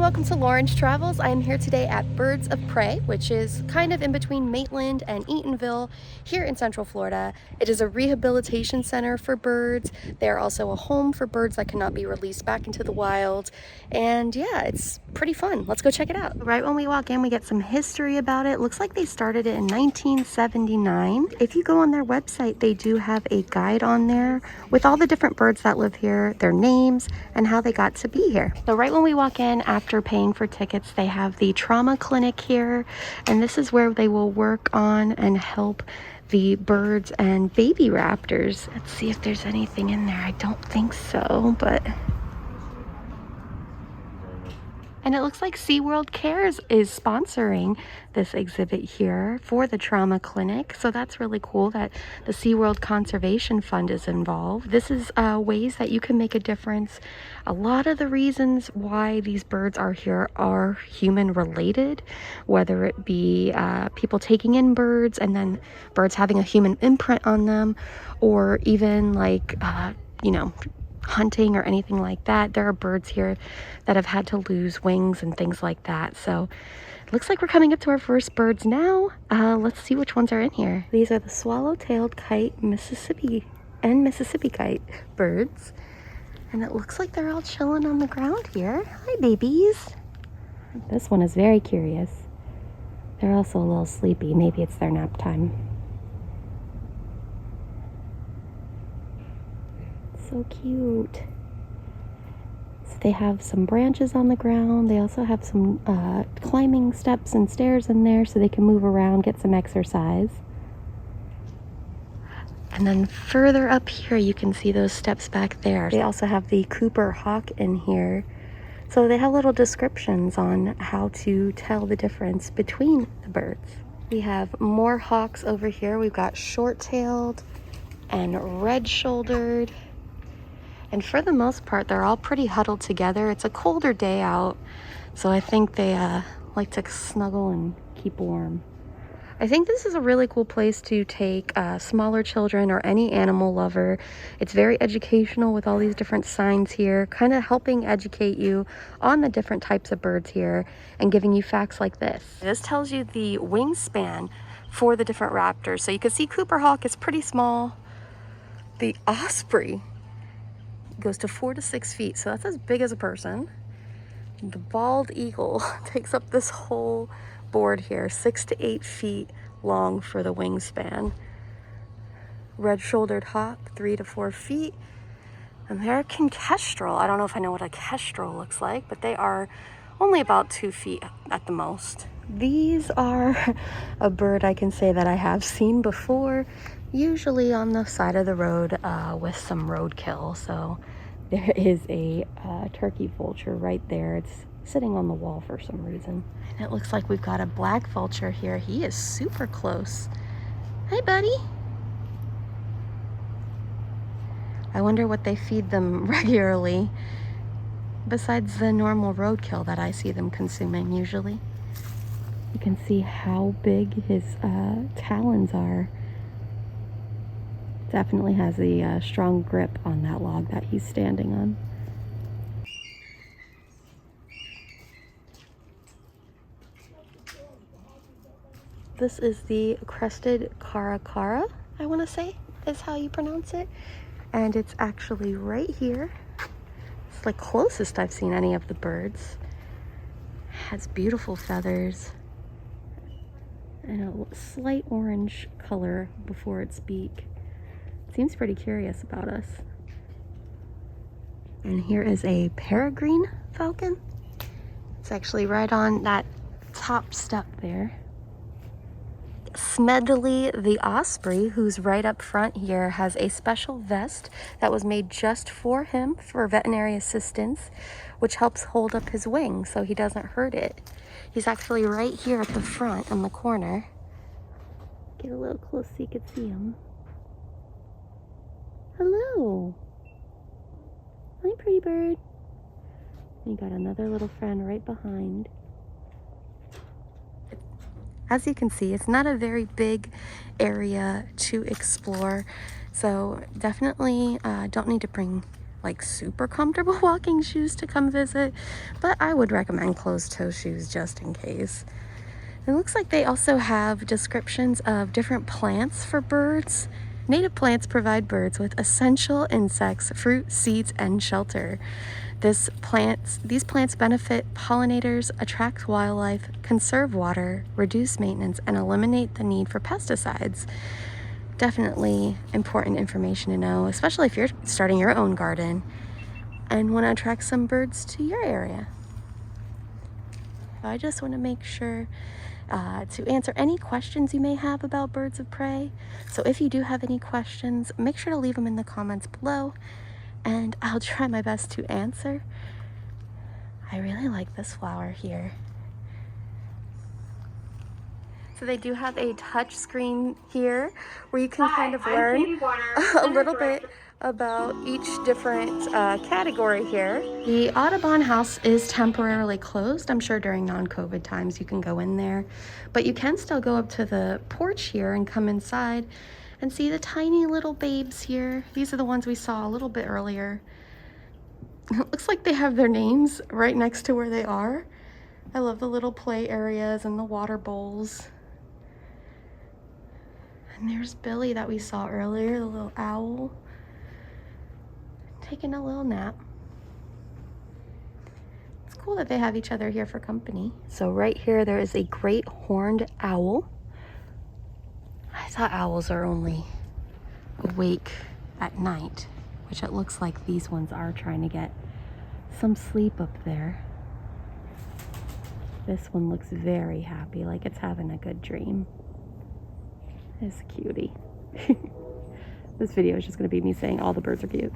welcome to Lauren's Travels. I am here today at Birds of Prey, which is kind of in between Maitland and Eatonville here in Central Florida. It is a rehabilitation center for birds. They are also a home for birds that cannot be released back into the wild. And yeah, it's pretty fun. Let's go check it out. Right when we walk in, we get some history about it. Looks like they started it in 1979. If you go on their website, they do have a guide on there with all the different birds that live here, their names, and how they got to be here. So right when we walk in, after paying for tickets, they have the trauma clinic here, and this is where they will work on and help the birds and baby raptors. Let's see if there's anything in there. I don't think so, but... And it looks like SeaWorld Cares is sponsoring this exhibit here for the trauma clinic. So that's really cool that the SeaWorld Conservation Fund is involved. This is ways that you can make a difference. A lot of the reasons why these birds are here are human related, whether it be people taking in birds and then birds having a human imprint on them, or even like, hunting or anything like that. There are birds here that have had to lose wings and things like that. So it looks like we're coming up to our first birds now. Let's see which ones are in here. These are the swallow-tailed kite Mississippi kite birds. And it looks like they're all chilling on the ground here. Hi, babies. This one is very curious. They're also a little sleepy. Maybe it's their nap time. So cute. So they have some branches on the ground. They also have some climbing steps and stairs in there so they can move around, get some exercise. And then further up here, you can see those steps back there. They also have the Cooper hawk in here. So they have little descriptions on how to tell the difference between the birds. We have more hawks over here. We've got short-tailed and red-shouldered. And for the most part, they're all pretty huddled together. It's a colder day out, so I think they like to snuggle and keep warm. I think this is a really cool place to take smaller children or any animal lover. It's very educational with all these different signs here, kind of helping educate you on the different types of birds here and giving you facts like this. This tells you the wingspan for the different raptors. So you can see Cooper hawk is pretty small. The osprey goes to 4 to 6 feet, so that's as big as a person. The bald eagle takes up this whole board here, 6 to 8 feet long for the wingspan. Red-shouldered hawk, 3 to 4 feet. American kestrel, I don't know if I know what a kestrel looks like, but they are only about 2 feet at the most. These are a bird I can say that I have seen before, usually on the side of the road with some roadkill. So there is a turkey vulture right there. It's sitting on the wall for some reason. And it looks like we've got a black vulture here. He is super close. Hi, buddy. I wonder what they feed them regularly besides the normal roadkill that I see them consuming usually. You can see how big his talons are. Definitely has a strong grip on that log that he's standing on. This is the crested caracara, I want to say is how you pronounce it. And it's actually right here. It's the closest I've seen any of the birds. Has beautiful feathers and a slight orange color before its beak. Seems pretty curious about us. And here is a peregrine falcon. It's actually right on that top step there. Smedley the osprey, who's right up front here, has a special vest that was made just for him for veterinary assistance, which helps hold up his wing so he doesn't hurt it. He's actually right here at the front in the corner. Get a little close so you can see him. Hello. Hi, pretty bird. You got another little friend right behind. As you can see, it's not a very big area to explore, so definitely don't need to bring like super comfortable walking shoes to come visit, but I would recommend closed-toe shoes just in case. It looks like they also have descriptions of different plants for birds. Native plants provide birds with essential insects, fruit, seeds, and shelter. These plants benefit pollinators, attract wildlife, conserve water, reduce maintenance, and eliminate the need for pesticides. Definitely important information to know, especially if you're starting your own garden and want to attract some birds to your area. I just want to make sure to answer any questions you may have about birds of prey. So if you do have any questions, make sure to leave them in the comments below, and I'll try my best to answer. I really like this flower here. So they do have a touch screen here where you can kind of learn a little bit about each different category here. The Audubon house is temporarily closed. I'm sure during non-COVID times you can go in there, but you can still go up to the porch here and come inside and see the tiny little babes here. These are the ones we saw a little bit earlier. It looks like they have their names right next to where they are. I love the little play areas and the water bowls. And there's Billy that we saw earlier, the little owl, taking a little nap. It's cool that they have each other here for company. So right here there is a great horned owl. I thought owls are only awake at night, which it looks like these ones are trying to get some sleep up there. This one looks very happy, like it's having a good dream. It's a cutie. This video is just going to be me saying all the birds are cute.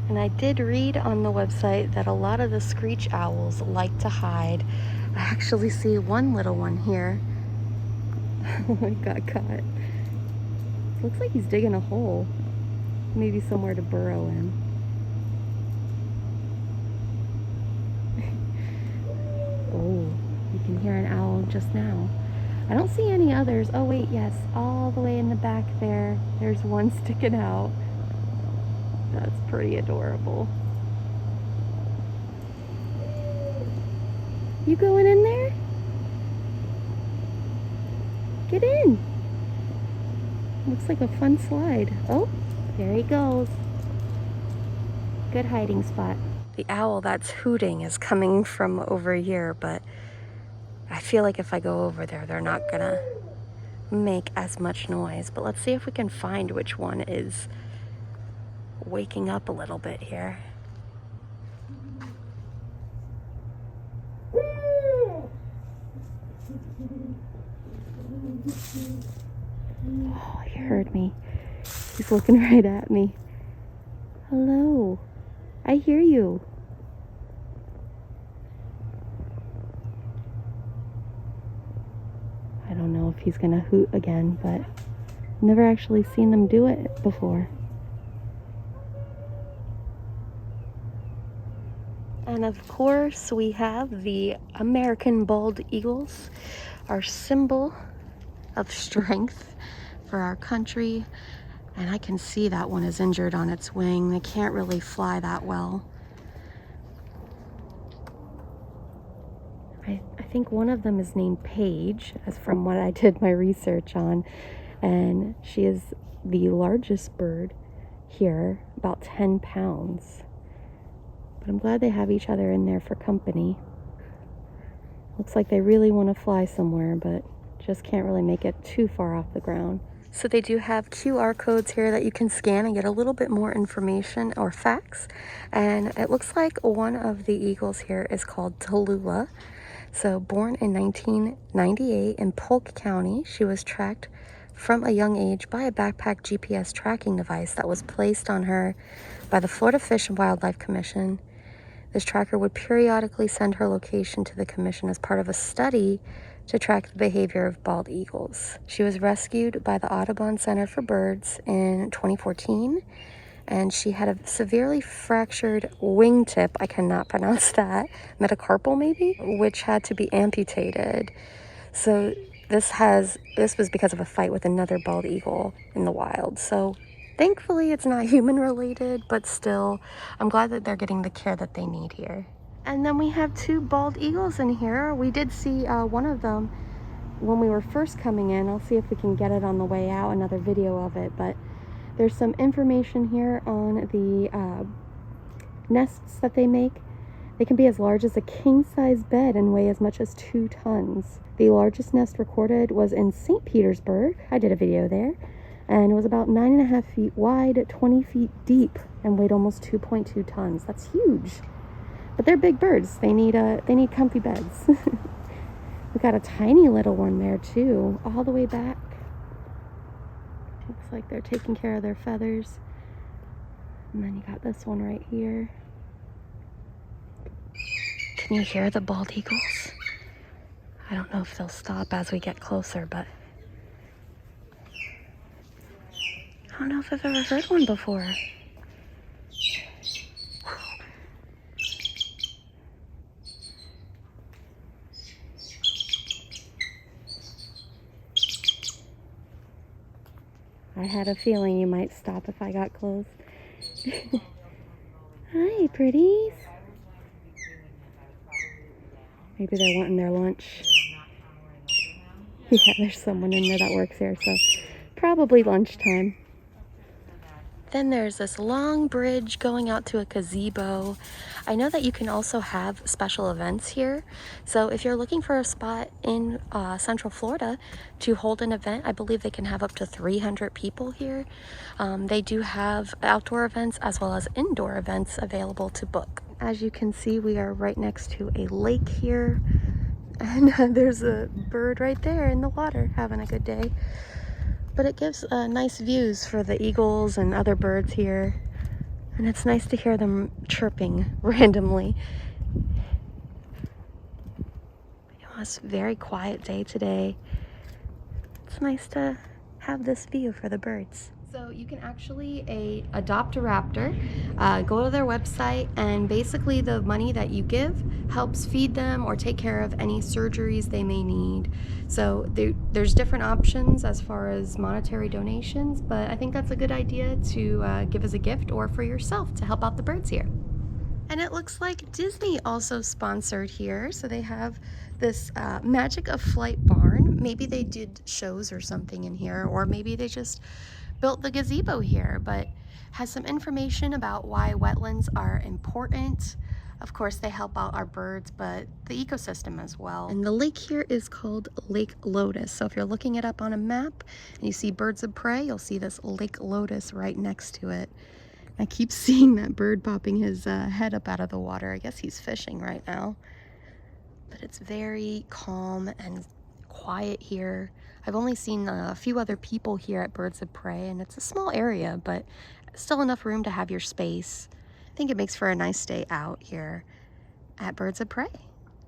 And I did read on the website that a lot of the screech owls like to hide. I actually see one little one here. Oh, I got caught. Looks like he's digging a hole. Maybe somewhere to burrow in. Oh, you can hear an owl just now. I don't see any others. Oh wait, yes, all the way in the back there, there's one sticking out. That's pretty adorable. You going in there? Get in. Looks like a fun slide. Oh, there he goes. Good hiding spot. The owl that's hooting is coming from over here, but I feel like if I go over there, they're not gonna make as much noise. But let's see if we can find which one is waking up a little bit here. Oh, he heard me. He's looking right at me. Hello. I hear you. I don't know if he's gonna hoot again, but I've never actually seen them do it before. And of course we have the American bald eagles, our symbol of strength for our country. And I can see that one is injured on its wing. They can't really fly that well. I think one of them is named Paige, as from what I did my research on, and she is the largest bird here, about 10 pounds. But I'm glad they have each other in there for company. Looks like they really want to fly somewhere, but just can't really make it too far off the ground. So they do have QR codes here that you can scan and get a little bit more information or facts. And it looks like one of the eagles here is called Tallulah. So born in 1998 in Polk County, she was tracked from a young age by a backpack GPS tracking device that was placed on her by the Florida Fish and Wildlife Commission. This tracker would periodically send her location to the commission as part of a study to track the behavior of bald eagles. She was rescued by the Audubon Center for Birds in 2014, and she had a severely fractured wingtip, I cannot pronounce that, metacarpal maybe, which had to be amputated. So this was because of a fight with another bald eagle in the wild. So Thankfully, it's not human related, but still, I'm glad that they're getting the care that they need here. And then we have 2 bald eagles in here. We did see one of them when we were first coming in. I'll see if we can get it on the way out, another video of it, but there's some information here on the nests that they make. They can be as large as a king-size bed and weigh as much as 2 tons. The largest nest recorded was in St. Petersburg. I did a video there. And it was about 9.5 feet wide, 20 feet deep, and weighed almost 2.2 tons. That's huge. But they're big birds. They need comfy beds. We got a tiny little one there too, all the way back. Looks like they're taking care of their feathers. And then you got this one right here. Can you hear the bald eagles? I don't know if they'll stop as we get closer, but I don't know if I've ever heard one before. I had a feeling you might stop if I got close. Hi, pretties. Maybe they're wanting their lunch. Yeah, there's someone in there that works here, so probably lunchtime. Then there's this long bridge going out to a gazebo. I know that you can also have special events here. So if you're looking for a spot in Central Florida to hold an event, I believe they can have up to 300 people here. They do have outdoor events as well as indoor events available to book. As you can see, we are right next to a lake here. And there's a bird right there in the water having a good day. But it gives nice views for the eagles and other birds here. And it's nice to hear them chirping randomly. It's a very quiet day today. It's nice to have this view for the birds. So you can actually adopt a raptor, go to their website, and basically the money that you give helps feed them or take care of any surgeries they may need. So there's different options as far as monetary donations, but I think that's a good idea to give as a gift or for yourself to help out the birds here. And it looks like Disney also sponsored here. So they have this Magic of Flight barn. Maybe they did shows or something in here, or maybe they just built the gazebo here, but has some information about why wetlands are important. Of course, they help out our birds, but the ecosystem as well. And the lake here is called Lake Lotus. So if you're looking it up on a map and you see birds of prey, you'll see this Lake Lotus right next to it. I keep seeing that bird popping his head up out of the water. I guess he's fishing right now. But it's very calm and quiet here. I've only seen a few other people here at Birds of Prey, and it's a small area, but still enough room to have your space. I think it makes for a nice day out here at Birds of Prey.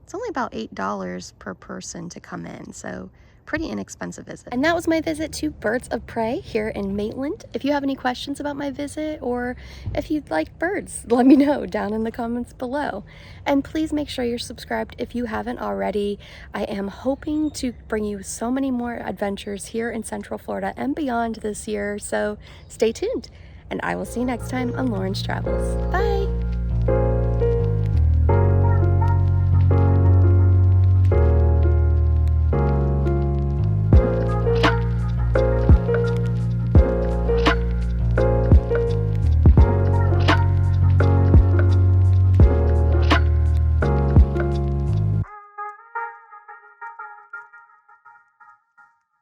It's only about $8 per person to come in, so pretty inexpensive visit. And that was my visit to Birds of Prey here in Maitland. If you have any questions about my visit, or if you'd like birds, let me know down in the comments below. And please make sure you're subscribed if you haven't already. I am hoping to bring you so many more adventures here in Central Florida and beyond this year, so stay tuned. And I will see you next time on Lauren's Travels. Bye!